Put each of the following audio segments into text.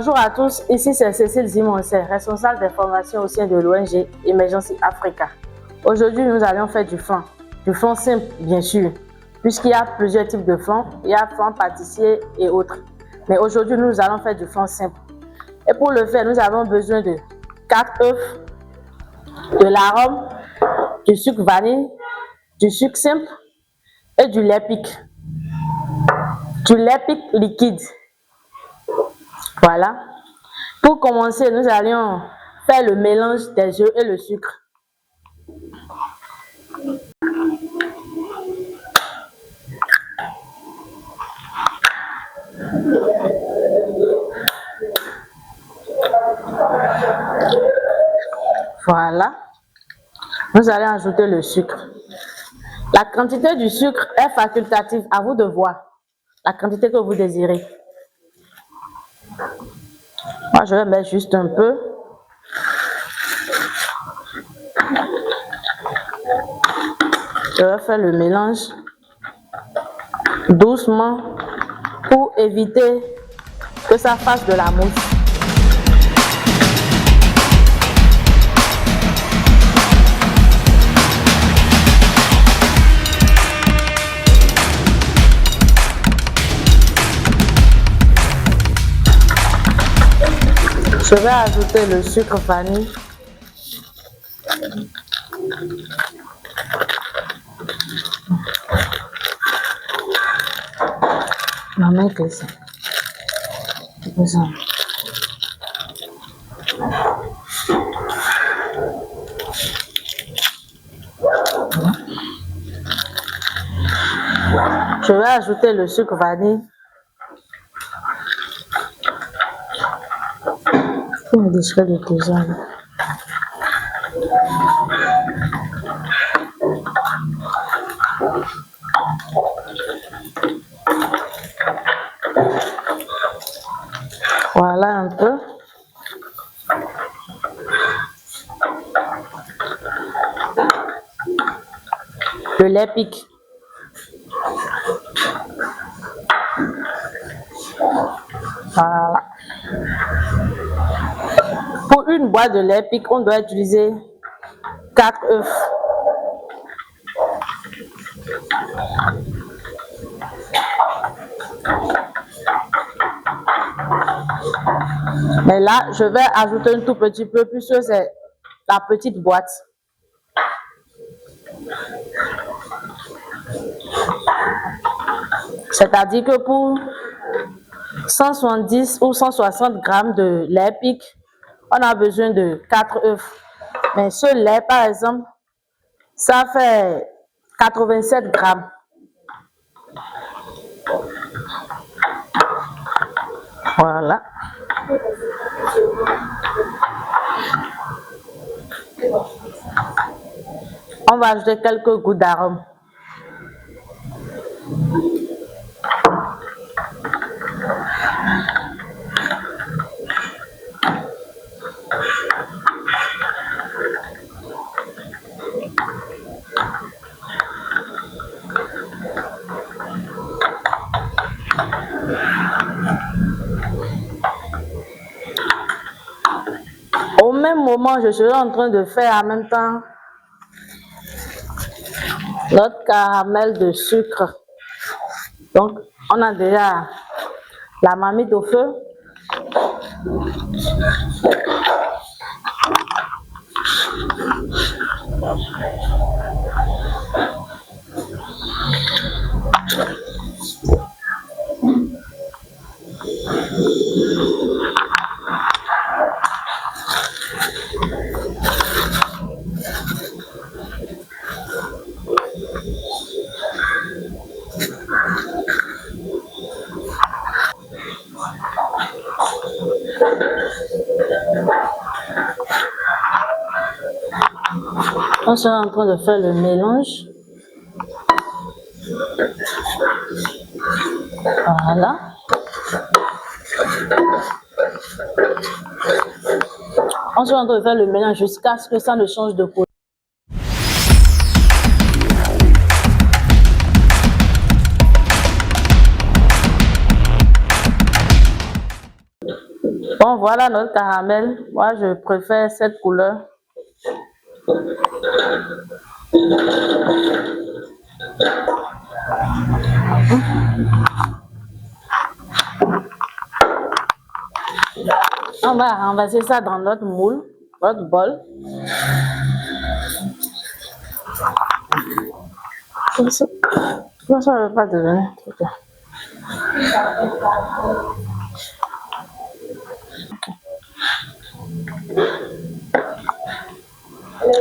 Bonjour à tous, ici c'est Cécile Zimonset, responsable des formations au sein de l'ONG Emergency Africa. Aujourd'hui, nous allons faire du flan simple bien sûr, puisqu'il y a plusieurs types de flan, il y a flan pâtissier et autres. Mais aujourd'hui, nous allons faire du flan simple. Et pour le faire, nous avons besoin de 4 œufs, de l'arôme, du sucre vanille, du sucre simple et du lait pique. Du lait pique liquide. Voilà. Pour commencer, nous allons faire le mélange des œufs et le sucre. Voilà. Nous allons ajouter le sucre. La quantité du sucre est facultative, à vous de voir la quantité que vous désirez. Moi, je vais mettre juste un peu. Je vais faire le mélange doucement pour éviter que ça fasse de la mousse. Je vais ajouter le sucre vanille. Ma main est glissée. Je vais ajouter le sucre vanille. Il me déchirer de tes jambes. Voilà un peu. Le lait pique. Voilà. Pour une boîte de lait pique, on doit utiliser 4 œufs. Mais là, je vais ajouter un tout petit peu puisque c'est la petite boîte. C'est-à-dire que pour 170 ou 160 grammes de lait pique, on a besoin de 4 œufs. Mais ce lait, par exemple, ça fait 87 grammes. Voilà. On va ajouter quelques gouttes d'arôme. Au même moment, je serai en train de faire en même temps notre caramel de sucre. Donc, on a déjà la marmite au feu. On sera en train de faire le mélange. Voilà. On sera en train de faire le mélange jusqu'à ce que ça ne change de couleur. Bon, voilà notre caramel. Moi, je préfère cette couleur. On va renverser ça dans notre moule, notre bol. Ça ne veut pas devenir.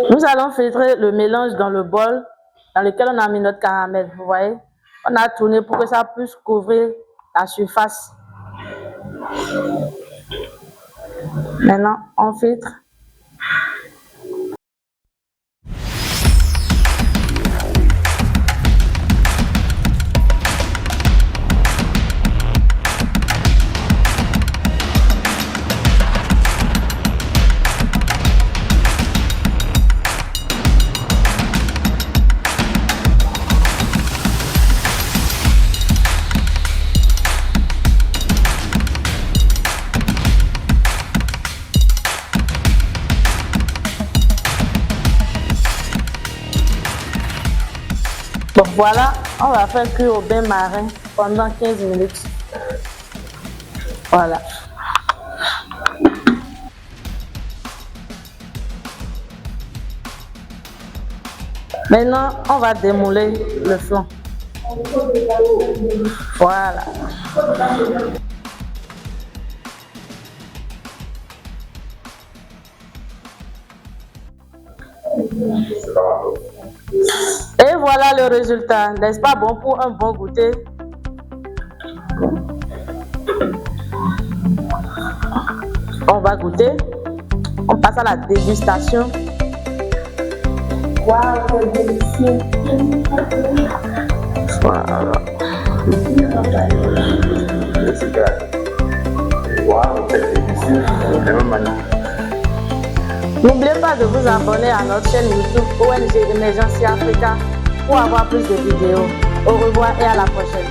Nous allons filtrer le mélange dans le bol dans lequel on a mis notre caramel. Vous voyez, on a tourné pour que ça puisse couvrir la surface. Maintenant, on filtre. Bon, voilà, on va faire cuire au bain marin pendant 15 minutes. Voilà. Maintenant, on va démouler le flanc. Voilà. Et voilà le résultat. N'est-ce pas bon pour un bon goûter? On va goûter. On passe à la dégustation. Waouh, c'est délicieux. Voilà. Waouh, c'est délicieux. Vraiment magnifique. N'oubliez pas de vous abonner à notre chaîne YouTube ONG Emergency Africa pour avoir plus de vidéos. Au revoir et à la prochaine.